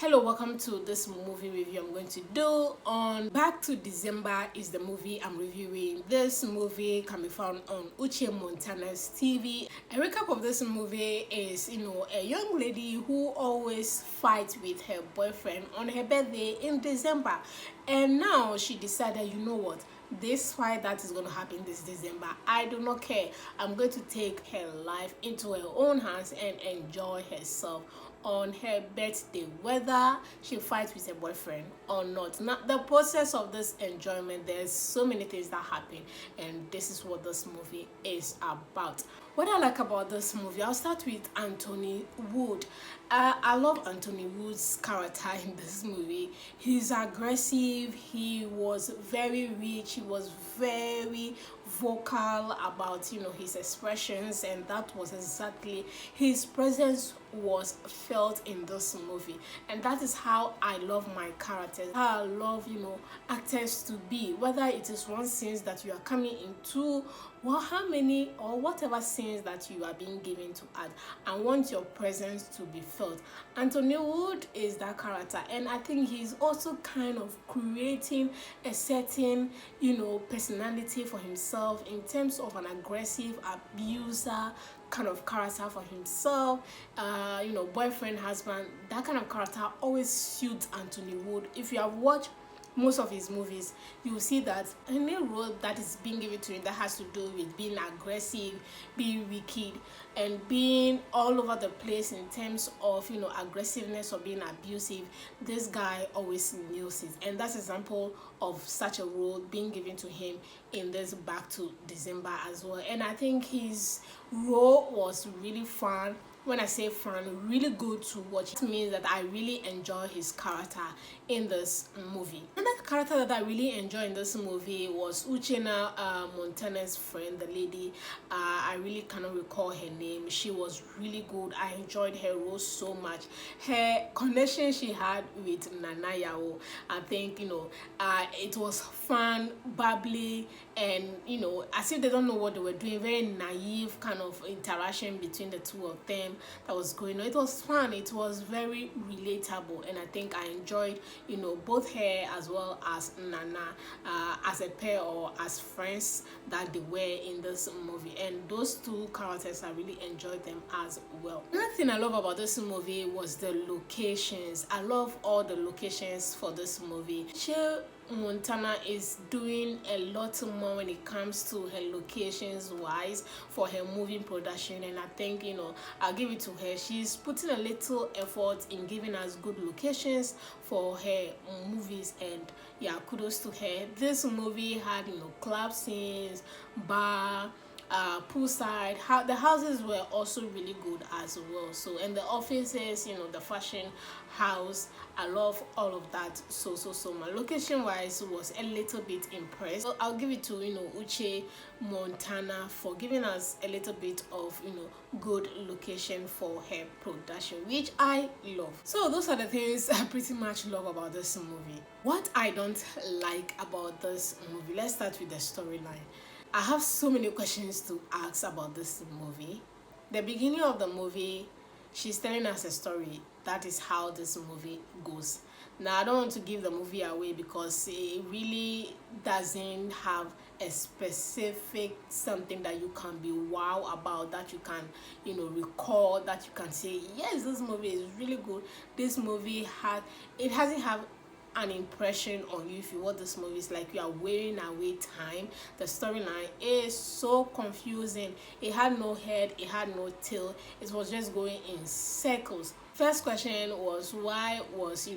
Hello, welcome to this movie review I'm going to do on Back to December is the movie I'm reviewing. This movie can be found on Uche Montana's TV. A recap of this movie is, a young lady who always fights with her boyfriend on her birthday in December. And now she decided, you know what? This fight that is going to happen this December, I do not care. I'm going to take her life into her own hands and enjoy herself on her birthday, whether she fights with her boyfriend or not. Now, the process of this enjoyment, there's so many things that happen, and this is what this movie is about. What I like about this movie, I'll start with Anthony Woode. I love Anthony Woode's character in this movie. He's aggressive, he was very rich, he was very vocal about his expressions, and that was exactly his presence was felt in this movie. And that is how I love my characters, how I love actors to be, whether it is one scene that you are coming into, well, how many or whatever scenes that you are being given to act, and want your presence to be felt. Anthony Woode is that character, and I think he's also kind of creating a certain personality for himself in terms of an aggressive abuser kind of character for himself. Boyfriend, husband, that kind of character always suits Anthony Woode. If you have watched most of his movies, you will see that any role that is being given to him that has to do with being aggressive, being wicked, and being all over the place in terms of aggressiveness or being abusive, this guy always nails it. And that's an example of such a role being given to him in this Back to December as well. And I think his role was really fun. When I say fun, really good to watch, it means that I really enjoy his character in this movie. Another character that I really enjoy in this movie was Uche Montana's friend, the lady. I really cannot recall her name. She was really good. I enjoyed her role so much. Her connection she had with Nana Yao, I think it was fun, bubbly, and as if they don't know what they were doing. Very naive kind of interaction between the two of them that was going on. It was fun, it was very relatable, and I think I enjoyed both her as well as Nana as a pair or as friends that they were in this movie. And those two characters, I really enjoyed them as well. Another thing I love about this movie was the locations. I love all the locations for this movie. Montana is doing a lot more when it comes to her locations wise for her movie production, and I think I'll give it to her. She's putting a little effort in giving us good locations for her movies, and yeah, kudos to her. This movie had club scenes, bar, poolside. The houses were also really good as well. So, and the offices, the fashion house, I love all of that so much. Location wise was a little bit impressed. So I'll give it to Uche Montana for giving us a little bit of good location for her production, which I love. So those are the things I pretty much love about this movie. What I don't like about this movie, let's start with the storyline. I have so many questions to ask about this movie. The beginning of the movie, she's telling us a story. That is how this movie goes. Now, I don't want to give the movie away because it really doesn't have a specific something that you can be wow about, that you can recall, that you can say, yes, this movie is really good. This movie hasn't have an impression on you. If you watch this movie, it's like you are wearing away time. The storyline is so confusing. It had no head, it had no tail, it was just going in circles. First question was, why was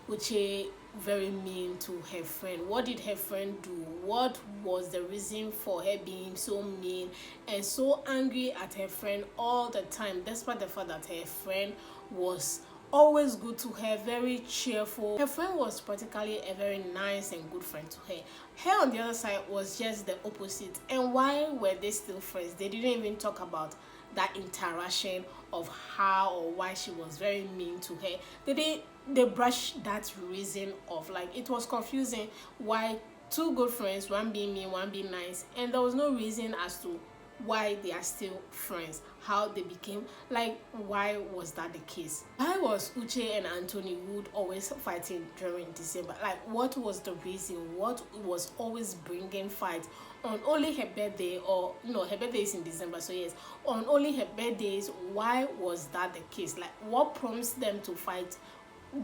Uche very mean to her friend? What did her friend do? What was the reason for her being so mean and so angry at her friend all the time, despite the fact that her friend was always good to her, very cheerful? Her friend was practically a very nice and good friend to her. Her on the other side was just the opposite. And why were they still friends? They didn't even talk about that interaction of how or why she was very mean to her. They brushed that reason off. Like, it was confusing why two good friends, one being mean, one being nice, and there was no reason as to why they are still friends, how they became, like, why was that the case? Why was Uche and Anthony Wood always fighting during December? Like, what was the reason? What was always bringing fight on only her birthday? Or no, her birthday is in December, so yes, on only her birthdays. Why was that the case? Like, what prompts them to fight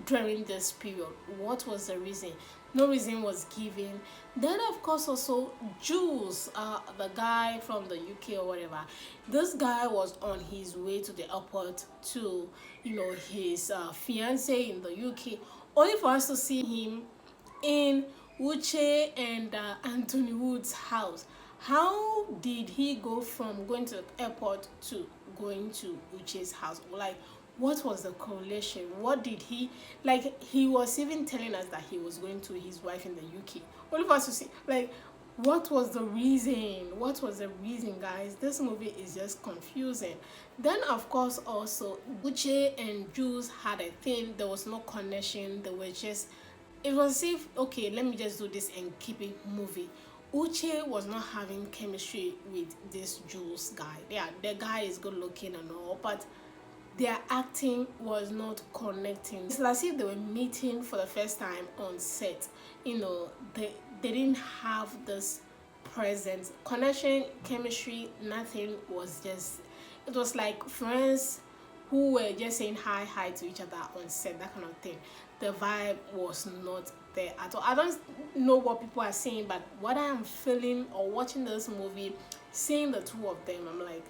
during this period? What was the reason? No reason was given. Then of course also Jules, the guy from the UK or whatever, this guy was on his way to the airport to, his fiance in the UK, only for us to see him in Uche and Anthony Wood's house. How did he go from going to the airport to going to Uche's house? Like, what was the correlation? What did he, like, he was even telling us that he was going to his wife in the UK. All of us to see, like, what was the reason? What was the reason, guys? This movie is just confusing. Then of course also Uche and Jules had a thing. There was no connection. They were just, it was as if, okay, let me just do this and keep it moving. Uche was not having chemistry with this Jules guy. Yeah, the guy is good looking and all, but their acting was not connecting. It's as if they were meeting for the first time on set. They didn't have this presence, connection, chemistry, nothing. Was just, it was like friends who were just saying hi to each other on set, that kind of thing. The vibe was not there at all. I don't know what people are saying, but what I am feeling or watching this movie, seeing the two of them, I'm like,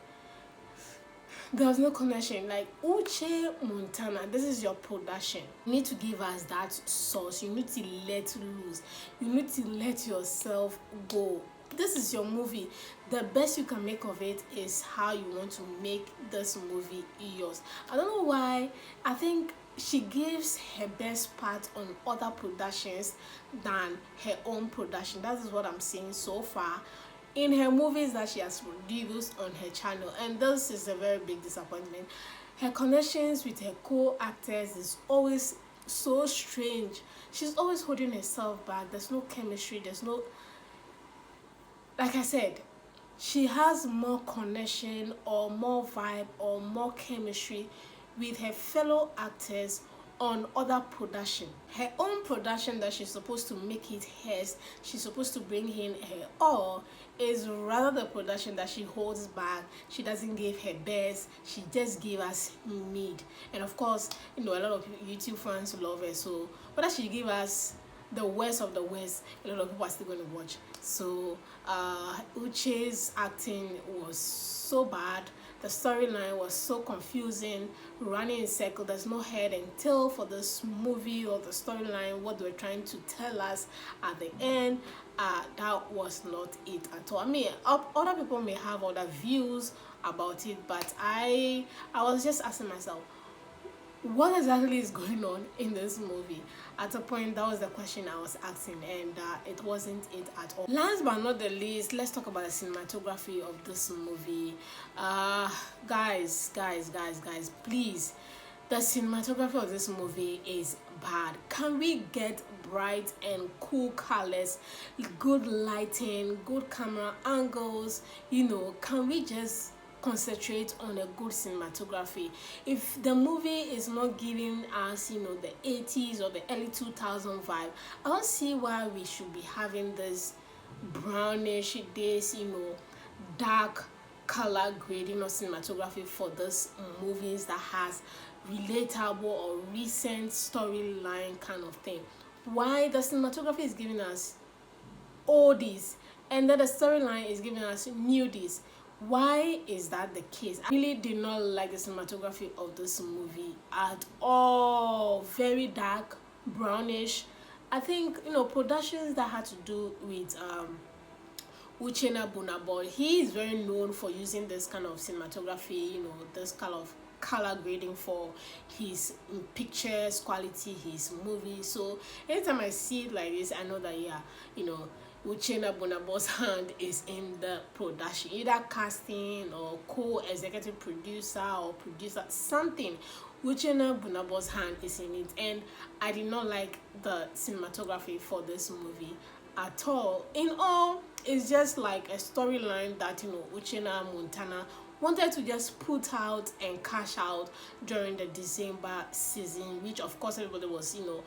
there's no connection. Like, Uche Montana, this is your production. You need to give us that source. You need to let loose. You need to let yourself go. This is your movie. The best you can make of it is how you want to make this movie yours. I don't know why. I think she gives her best part on other productions than her own production. That is what I'm seeing so far in her movies that she has produced on her channel, and this is a very big disappointment. Her connections with her co-actors is always so strange. She's always holding herself back. There's no chemistry. There's no, like I said, she has more connection or more vibe or more chemistry with her fellow actors on other production. Her own production that she's supposed to make it hers, she's supposed to bring in her all, is rather the production that she holds back. She doesn't give her best. She just gave us mid. And of course, a lot of YouTube fans love her, so whether she give us the worst of the worst, a lot of people are still going to watch. So Uche's acting was so bad. The storyline was so confusing, running in circles. There's no head and tail for this movie or the storyline, what they were trying to tell us at the end. That was not it at all. I mean, other people may have other views about it, but I was just asking myself, what exactly is going on in this movie? At a point, that was the question I was asking, and it wasn't it at all. Last but not the least, let's talk about the cinematography of this movie. Guys, please, the cinematography of this movie is bad. Can we get bright and cool colors, good lighting, good camera angles? Can we just concentrate on a good cinematography? If the movie is not giving us the 80s or the early 2000 vibe, I don't see why we should be having this brownish, this dark color grading or cinematography for this movies that has relatable or recent storyline kind of thing. Why the cinematography is giving us oldies and then the storyline is giving us nudies? Why is that the case? I really did not like the cinematography of this movie at all. Very dark, brownish. I think productions that had to do with Uche Bunabo, he is very known for using this kind of cinematography, this kind of color grading for his pictures quality, his movies. So anytime I see it like this, I know that Uche Bunabo's hand is in the production, either casting or co-executive producer or producer, something. Uche Bunabo's hand is in it, and I did not like the cinematography for this movie at all. In all, it's just like a storyline that, you know, Uche and Montana wanted to just put out and cash out during the December season, which of course everybody was, you know,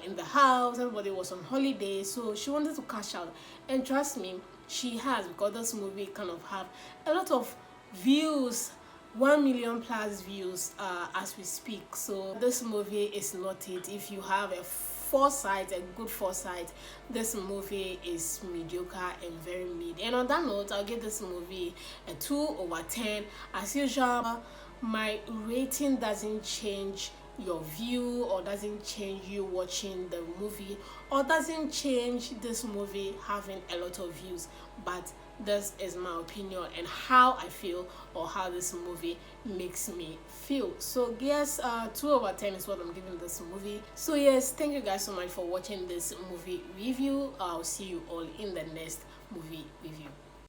in the house, everybody was on holiday, so she wanted to cash out. And trust me, she has, because this movie kind of have a lot of views, 1 million plus views as we speak. So this movie is not it. If you have a foresight, a good foresight, this movie is mediocre and very mid. And on that note, I'll give this movie a 2/10. As usual, my rating doesn't change your view, or doesn't change you watching the movie, or doesn't change this movie having a lot of views, but this is my opinion and how I feel, or how this movie makes me feel. So yes, 2/10 is what I'm giving this movie. So yes, thank you guys so much for watching this movie review. I'll see you all in the next movie review.